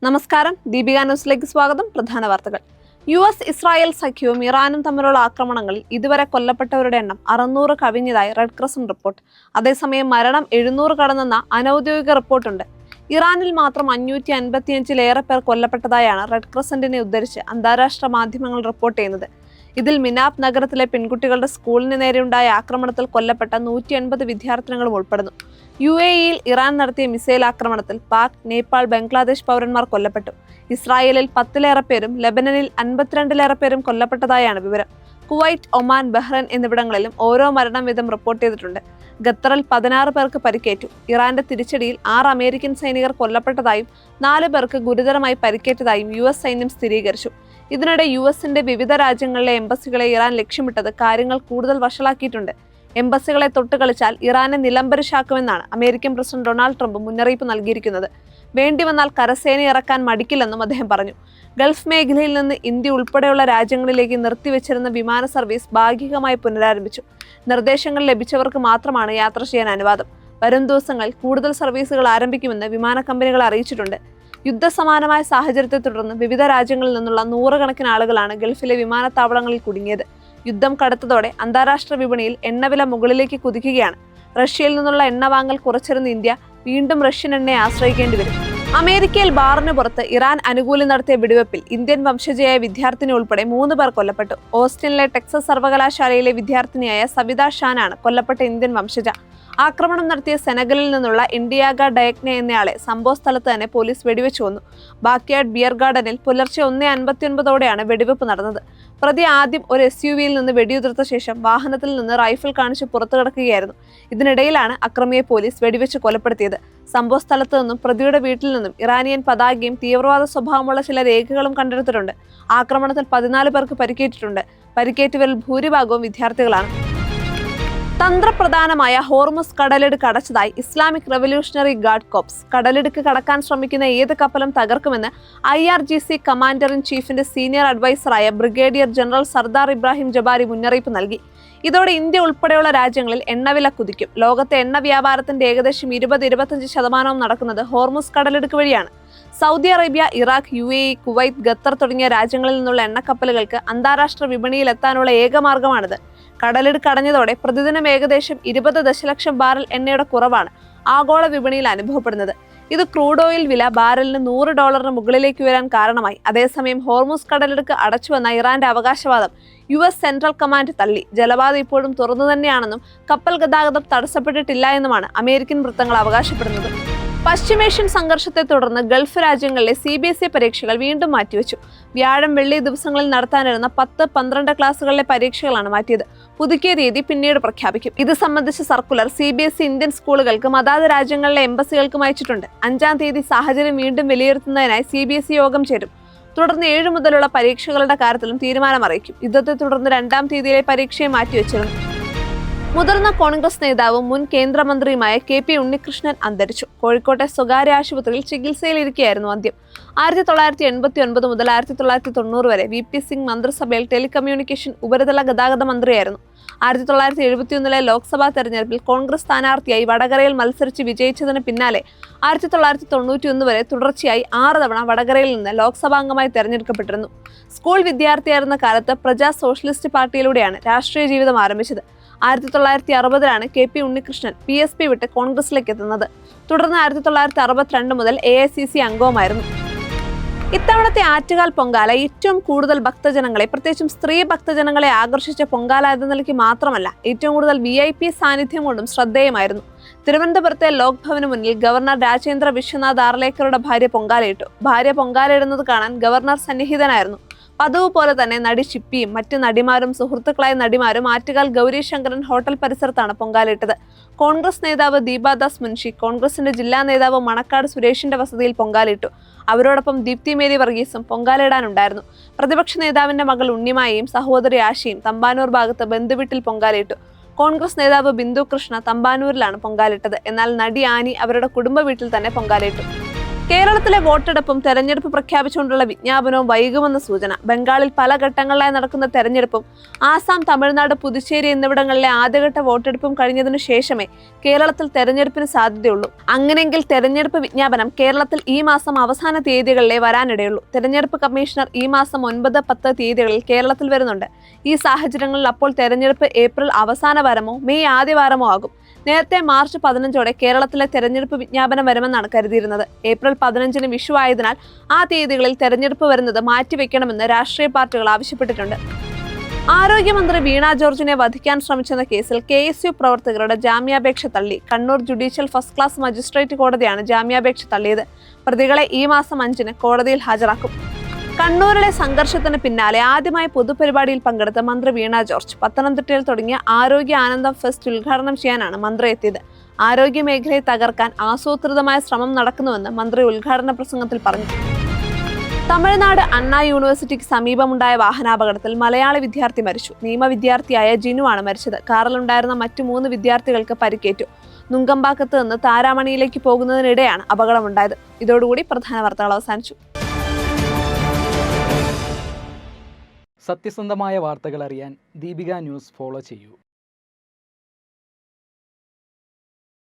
നമസ്കാരം, ദീപിക ന്യൂസിലേക്ക് സ്വാഗതം. പ്രധാന വാർത്തകൾ. US ഇസ്രായേൽ സഖ്യവും ഇറാനും തമ്മിലുള്ള ആക്രമണങ്ങളിൽ ഇതുവരെ കൊല്ലപ്പെട്ടവരുടെ എണ്ണം 600 കവിഞ്ഞതായി റെഡ് ക്രസന്റ് റിപ്പോർട്ട്. അതേസമയം മരണം 700 കടന്നെന്ന അനൌദ്യോഗിക റിപ്പോർട്ടുണ്ട്. ഇറാനിൽ മാത്രം 555-ലേറെ പേർ കൊല്ലപ്പെട്ടതായാണ് റെഡ് ക്രസന്റിനെ ഉദ്ധരിച്ച് അന്താരാഷ്ട്ര മാധ്യമങ്ങൾ റിപ്പോർട്ട് ചെയ്യുന്നത്. ഇതിൽ മിനാബ് നഗരത്തിലെ പെൺകുട്ടികളുടെ സ്കൂളിന് നേരെയുണ്ടായ ആക്രമണത്തിൽ കൊല്ലപ്പെട്ട 180 വിദ്യാർത്ഥിനികളും ഉൾപ്പെടുന്നു. UAE-യിൽ ഇറാൻ നടത്തിയ മിസൈൽ ആക്രമണത്തിൽ പാക്, നേപ്പാൾ, ബംഗ്ലാദേശ് പൗരന്മാർ കൊല്ലപ്പെട്ടു. ഇസ്രായേലിൽ 10-ലേറെ പേരും ലെബനനിൽ 52-ലേറെ പേരും കൊല്ലപ്പെട്ടതായാണ് വിവരം. കുവൈറ്റ്, ഒമാൻ, ബഹ്റൈൻ എന്നിവിടങ്ങളിലും ഓരോ മരണം വീതം റിപ്പോർട്ട് ചെയ്തിട്ടുണ്ട്. ഖത്തറിൽ 16 പേർക്ക് പരിക്കേറ്റു. ഇറാന്റെ തിരിച്ചടിയിൽ 6 അമേരിക്കൻ സൈനികർ കൊല്ലപ്പെട്ടതായും 4 പേർക്ക് ഗുരുതരമായി പരിക്കേറ്റതായും US സൈന്യം സ്ഥിരീകരിച്ചു. ഇതിനിടെ US-ന്റെ വിവിധ രാജ്യങ്ങളിലെ എംബസികളെ ഇറാൻ ലക്ഷ്യമിട്ടത് കാര്യങ്ങൾ കൂടുതൽ വഷളാക്കിയിട്ടുണ്ട്. എംബസികളെ തൊട്ടുകളിച്ചാൽ ഇറാനെ നിലംപരിശാക്കുമെന്നാണ് അമേരിക്കൻ പ്രസിഡന്റ് ഡൊണാൾഡ് ട്രംപ് മുന്നറിയിപ്പ് നൽകിയിരിക്കുന്നത്. വേണ്ടിവന്നാൽ കരസേന ഇറക്കാൻ മടിക്കില്ലെന്നും അദ്ദേഹം പറഞ്ഞു. ഗൾഫ് മേഖലയിൽ നിന്ന് ഇന്ത്യ ഉൾപ്പെടെയുള്ള രാജ്യങ്ങളിലേക്ക് നിർത്തിവെച്ചിരുന്ന വിമാന സർവീസ് ഭാഗികമായി പുനരാരംഭിച്ചു. നിർദ്ദേശങ്ങൾ ലഭിച്ചവർക്ക് മാത്രമാണ് യാത്ര ചെയ്യാൻ അനുവാദം. വരും ദിവസങ്ങളിൽ കൂടുതൽ സർവീസുകൾ ആരംഭിക്കുമെന്ന് വിമാന കമ്പനികൾ അറിയിച്ചിട്ടുണ്ട്. യുദ്ധസമാനമായ സാഹചര്യത്തെ തുടർന്ന് വിവിധ രാജ്യങ്ങളിൽ നിന്നുള്ള 100 കണക്കിന് ആളുകളാണ് ഗൾഫിലെ വിമാനത്താവളങ്ങളിൽ കുടുങ്ങിയത്. യുദ്ധം കടുത്തതോടെ അന്താരാഷ്ട്ര വിപണിയിൽ എണ്ണവില മുകളിലേക്ക് കുതിക്കുകയാണ്. റഷ്യയിൽ നിന്നുള്ള എണ്ണ വാങ്ങൽ കുറച്ചിരുന്ന ഇന്ത്യ വീണ്ടും റഷ്യൻ എണ്ണയെ ആശ്രയിക്കേണ്ടി വരും. അമേരിക്കയിൽ ബാറിന് പുറത്ത് ഇറാൻ അനുകൂലി നടത്തിയ വെടിവെപ്പിൽ ഇന്ത്യൻ വംശജയായ വിദ്യാർത്ഥിനി ഉൾപ്പെടെ 3 പേർ കൊല്ലപ്പെട്ടു. ഓസ്റ്റിനിലെ ടെക്സസ് സർവകലാശാലയിലെ വിദ്യാർത്ഥിനിയായ സവിത ഷാനാണ് കൊല്ലപ്പെട്ട ഇന്ത്യൻ വംശജ. ആക്രമണം നടത്തിയ സെനഗലിൽ നിന്ള്ള ഇൻഡിയാഗ ഡയഗ്നെ എന്നയാളെ സംഭവ സ്ഥലത്ത് തന്നെ പോലീസ് വെടിവെച്ചു കൊന്നു. ബാക്ക്യാർഡ് ബിയർ ഗാർഡനിൽ പുലർച്ചെ 1:59 വെടിവെപ്പ് നടന്നത്. പ്രതി ആദ്യം ഒരു SUV-യിൽ നിന്ന് വെടിയുതിർത്ത ശേഷം വാഹനത്തിൽ നിന്ന് റൈഫിൾ കാണിച്ച് പുറത്തു കടക്കുകയായിരുന്നു. ഇതിനിടയിലാണ് അക്രമിയെ പോലീസ് വെടിവെച്ച് കൊലപ്പെടുത്തിയത്. സംഭവ സ്ഥലത്ത് നിന്നും പ്രതിയുടെ വീട്ടിൽ നിന്നും ഇറാനിയൻ പതാകയും തീവ്രവാദ സ്വഭാവമുള്ള ചില രേഖകളും കണ്ടെടുത്തിട്ടുണ്ട്. ആക്രമണത്തിൽ 14 പേർക്ക് പരിക്കേറ്റിട്ടുണ്ട്. പരിക്കേറ്റവരിൽ ഭൂരിഭാഗവും വിദ്യാർത്ഥികളാണ്. തന്ത്രപ്രധാനമായ ഹോർമുസ് കടലിടുക്ക് അടച്ചതായി ഇസ്ലാമിക് റവല്യൂഷണറി ഗാർഡ് കോപ്സ്. കടലിടുക്ക് കടക്കാൻ ശ്രമിക്കുന്ന ഏത് കപ്പലും തകർക്കുമെന്ന് IRGC കമാൻഡർ ഇൻ ചീഫിന്റെ സീനിയർ അഡ്വൈസറായ brigadier general Sardar Ebrahim Jabbari മുന്നറിയിപ്പ് നൽകി. ഇതോടെ ഇന്ത്യ ഉൾപ്പെടെയുള്ള രാജ്യങ്ങളിൽ എണ്ണവില കുതിക്കും. ലോകത്തെ എണ്ണ വ്യാപാരത്തിന്റെ ഏകദേശം 20-25% നടക്കുന്നത് ഹോർമുസ് കടലിടുക്ക് വഴിയാണ്. Saudi Arabia, Iraq, UAE, Kuwait, Qatar തുടങ്ങിയ രാജ്യങ്ങളിൽ നിന്നുള്ള എണ്ണക്കപ്പലുകൾക്ക് അന്താരാഷ്ട്ര വിപണിയിലെത്താനുള്ള ഏക മാർഗമാണിത്. കടലിടുക്ക് അടഞ്ഞതോടെ പ്രതിദിനം ഏകദേശം 20 ദശലക്ഷം ബാരൽ എണ്ണയുടെ കുറവാണ് ആഗോള വിപണിയിൽ അനുഭവപ്പെടുന്നത്. ഇത് ക്രൂഡ് ഓയിൽ വില ബാരലിന് $100 മുകളിലേക്ക് ഉയരാൻ കാരണമായി. അതേസമയം ഹോർമുസ് കടലിടുക്ക് അടച്ചുവെന്ന ഇറാന്റെ അവകാശവാദം US സെൻട്രൽ കമാൻഡ് തള്ളി. ജലപാത ഇപ്പോഴും തുറന്നു തന്നെയാണെന്നും കപ്പൽ ഗതാഗതം തടസ്സപ്പെട്ടിട്ടില്ല എന്നുമാണ് അമേരിക്കൻ വൃത്തങ്ങൾ അവകാശപ്പെടുന്നത്. പശ്ചിമേഷ്യൻ സംഘർഷത്തെ തുടർന്ന് ഗൾഫ് രാജ്യങ്ങളിലെ CBSE പരീക്ഷകൾ വീണ്ടും മാറ്റിവെച്ചു. വ്യാഴം, വെള്ളി ദിവസങ്ങളിൽ നടത്താനിരുന്ന 10, 12 ക്ലാസുകളിലെ പരീക്ഷകളാണ് മാറ്റിയത്. പുതുക്കിയ തീയതി പിന്നീട് പ്രഖ്യാപിക്കും. ഇത് സംബന്ധിച്ച സർക്കുലർ CBSE ഇന്ത്യൻ സ്കൂളുകൾക്കും അതാത് രാജ്യങ്ങളിലെ എംബസികൾക്കും അയച്ചിട്ടുണ്ട്. 5-ാം തീയതി സാഹചര്യം വീണ്ടും വിലയിരുത്തുന്നതിനായി CBSE യോഗം ചേരും. തുടർന്ന് 7 മുതലുള്ള പരീക്ഷകളുടെ കാര്യത്തിലും തീരുമാനം അറിയിക്കും. യുദ്ധത്തെ തുടർന്ന് 2-ാം തീയതിയിലെ പരീക്ഷയെ മാറ്റിവെച്ചിരുന്നു. മുതിർന്ന കോൺഗ്രസ് നേതാവും മുൻ കേന്ദ്രമന്ത്രിയുമായ KP ഉണ്ണികൃഷ്ണൻ അന്തരിച്ചു. കോഴിക്കോട്ടെ സ്വകാര്യ ആശുപത്രിയിൽ ചികിത്സയിലിരിക്കുകയായിരുന്നു അന്ത്യം. 1989 മുതൽ 1990 വരെ VP സിംഗ് മന്ത്രിസഭയിൽ ടെലികമ്മ്യൂണിക്കേഷൻ ഉപരിതല ഗതാഗത മന്ത്രിയായിരുന്നു. 1971 ലോക്സഭാ തെരഞ്ഞെടുപ്പിൽ കോൺഗ്രസ് സ്ഥാനാർത്ഥിയായി വടകരയിൽ മത്സരിച്ച് വിജയിച്ചതിന് പിന്നാലെ 1991 വരെ തുടർച്ചയായി 6 തവണ വടകരയിൽ നിന്ന് ലോക്സഭാംഗമായി തെരഞ്ഞെടുക്കപ്പെട്ടിരുന്നു. സ്കൂൾ വിദ്യാർത്ഥിയായിരുന്ന കാലത്ത് പ്രജാ സോഷ്യലിസ്റ്റ് പാർട്ടിയിലൂടെയാണ് രാഷ്ട്രീയ ജീവിതം ആരംഭിച്ചത്. 1960-ലാണ് KP ഉണ്ണികൃഷ്ണൻ PSP വിട്ട് കോൺഗ്രസിലേക്ക് എത്തുന്നത്. തുടർന്ന് 1962 മുതൽ AICC അംഗവുമായിരുന്നു. ഇത്തവണത്തെ ആറ്റുകാൽ പൊങ്കാല ഏറ്റവും കൂടുതൽ ഭക്തജനങ്ങളെ, പ്രത്യേകിച്ചും സ്ത്രീ ഭക്തജനങ്ങളെ ആകർഷിച്ച പൊങ്കാല എന്ന നിലയ്ക്ക് മാത്രമല്ല, ഏറ്റവും കൂടുതൽ VIP സാന്നിധ്യം കൊണ്ടും ശ്രദ്ധേയമായിരുന്നു. തിരുവനന്തപുരത്തെ ലോക് ഭവന് മുന്നിൽ ഗവർണർ രാജേന്ദ്ര വിശ്വനാഥ് ആർലേക്കറുടെ ഭാര്യ പൊങ്കാലയിട്ടു. ഭാര്യ പൊങ്കാലയിടുന്നത് കാണാൻ ഗവർണർ സന്നിഹിതനായിരുന്നു. പതിവ് പോലെ തന്നെ നടി ഷിപ്പിയും മറ്റ് നടിമാരും സുഹൃത്തുക്കളായ നടിമാരും ആറ്റുകാൽ ഗൗരി ശങ്കരൻ ഹോട്ടൽ പരിസരത്താണ് പൊങ്കാലയിട്ടത്. കോൺഗ്രസ് നേതാവ് ദീപാദാസ് മുൻഷി, കോൺഗ്രസിന്റെ ജില്ലാ നേതാവ് മണക്കാട് സുരേഷിന്റെ വസതിയിൽ പൊങ്കാലയിട്ടു. അവരോടൊപ്പം ദീപ്തി മേരി വർഗീസും പൊങ്കാലയിടാനുണ്ടായിരുന്നു. പ്രതിപക്ഷ നേതാവിന്റെ മകൾ ഉണ്ണിമായയും സഹോദരി ആശയും തമ്പാനൂർ ഭാഗത്ത് ബന്ധുവീട്ടിൽ പൊങ്കാലയിട്ടു. കോൺഗ്രസ് നേതാവ് ബിന്ദു കൃഷ്ണ തമ്പാനൂരിലാണ് പൊങ്കാലിട്ടത്. എന്നാൽ നടി ആനി അവരുടെ കുടുംബ വീട്ടിൽ തന്നെ പൊങ്കാലയിട്ടു. കേരളത്തിലെ വോട്ടെടുപ്പും തെരഞ്ഞെടുപ്പ് പ്രഖ്യാപിച്ചുകൊണ്ടുള്ള വിജ്ഞാപനവും വൈകുമെന്ന സൂചന. ബംഗാളിൽ പല ഘട്ടങ്ങളിലായി നടക്കുന്ന തെരഞ്ഞെടുപ്പും ആസാം, തമിഴ്നാട്, പുതുച്ചേരി എന്നിവിടങ്ങളിലെ ആദ്യഘട്ട വോട്ടെടുപ്പും കഴിഞ്ഞതിനു ശേഷമേ കേരളത്തിൽ തെരഞ്ഞെടുപ്പിന് സാധ്യതയുള്ളൂ. അങ്ങനെയെങ്കിൽ തെരഞ്ഞെടുപ്പ് വിജ്ഞാപനം കേരളത്തിൽ ഈ മാസം അവസാന തീയതികളിലേ വരാനിടയുള്ളൂ. തെരഞ്ഞെടുപ്പ് കമ്മീഷണർ ഈ മാസം 9, 10 തീയതികളിൽ കേരളത്തിൽ വരുന്നുണ്ട്. ഈ സാഹചര്യങ്ങളിൽ അപ്പോൾ തെരഞ്ഞെടുപ്പ് ഏപ്രിൽ അവസാന വാരമോ മെയ് ആദ്യ വാരമോ ആകും. നേരത്തെ മാർച്ച് 15 കേരളത്തിലെ തെരഞ്ഞെടുപ്പ് വിജ്ഞാപനം വരുമെന്നാണ് കരുതിയിരുന്നത്. ഏപ്രിൽ 15 വിഷു ആയതിനാൽ ആ തീയതികളിൽ തെരഞ്ഞെടുപ്പ് വരുന്നത് മാറ്റിവെക്കണമെന്ന് രാഷ്ട്രീയ പാർട്ടികൾ ആവശ്യപ്പെട്ടിട്ടുണ്ട്. ആരോഗ്യമന്ത്രി വീണ ജോർജിനെ വധിക്കാൻ ശ്രമിച്ചെന്ന കേസിൽ KSU പ്രവർത്തകരുടെ ജാമ്യാപേക്ഷ തള്ളി. Kannur judicial first class magistrate കോടതിയാണ് ജാമ്യാപേക്ഷ തള്ളിയത്. പ്രതികളെ ഈ മാസം 5 കോടതിയിൽ ഹാജരാക്കും. കണ്ണൂരിലെ സംഘർഷത്തിന് പിന്നാലെ ആദ്യമായി പൊതുപരിപാടിയിൽ പങ്കെടുത്ത മന്ത്രി വീണ ജോർജ് പത്തനംതിട്ടയിൽ തുടങ്ങിയ ആരോഗ്യ ആനന്ദം ഫെസ്റ്റ് ഉദ്ഘാടനം ചെയ്യാനാണ് മന്ത്രി എത്തിയത്. ആരോഗ്യ മേഖലയെ തകർക്കാൻ ആസൂത്രിതമായ ശ്രമം നടക്കുന്നുവെന്ന് മന്ത്രി ഉദ്ഘാടന പ്രസംഗത്തിൽ പറഞ്ഞു. തമിഴ്നാട് അണ്ണാ യൂണിവേഴ്സിറ്റിക്ക് സമീപമുണ്ടായ വാഹനാപകടത്തിൽ മലയാളി വിദ്യാർത്ഥി മരിച്ചു. നിയമ വിദ്യാർത്ഥിയായ ജിനു ആണ് മരിച്ചത്. കാറിലുണ്ടായിരുന്ന മറ്റു 3 വിദ്യാർത്ഥികൾക്ക് പരിക്കേറ്റു. നുങ്കമ്പാക്കത്ത് നിന്ന് താരാമണിയിലേക്ക് പോകുന്നതിനിടെയാണ് അപകടമുണ്ടായത്. ഇതോടുകൂടി പ്രധാന വാർത്തകൾ അവസാനിച്ചു. സത്യസന്ധമായ വാർത്തകൾ അറിയാൻ ദീപിക ന്യൂസ് ഫോളോ ചെയ്യൂ.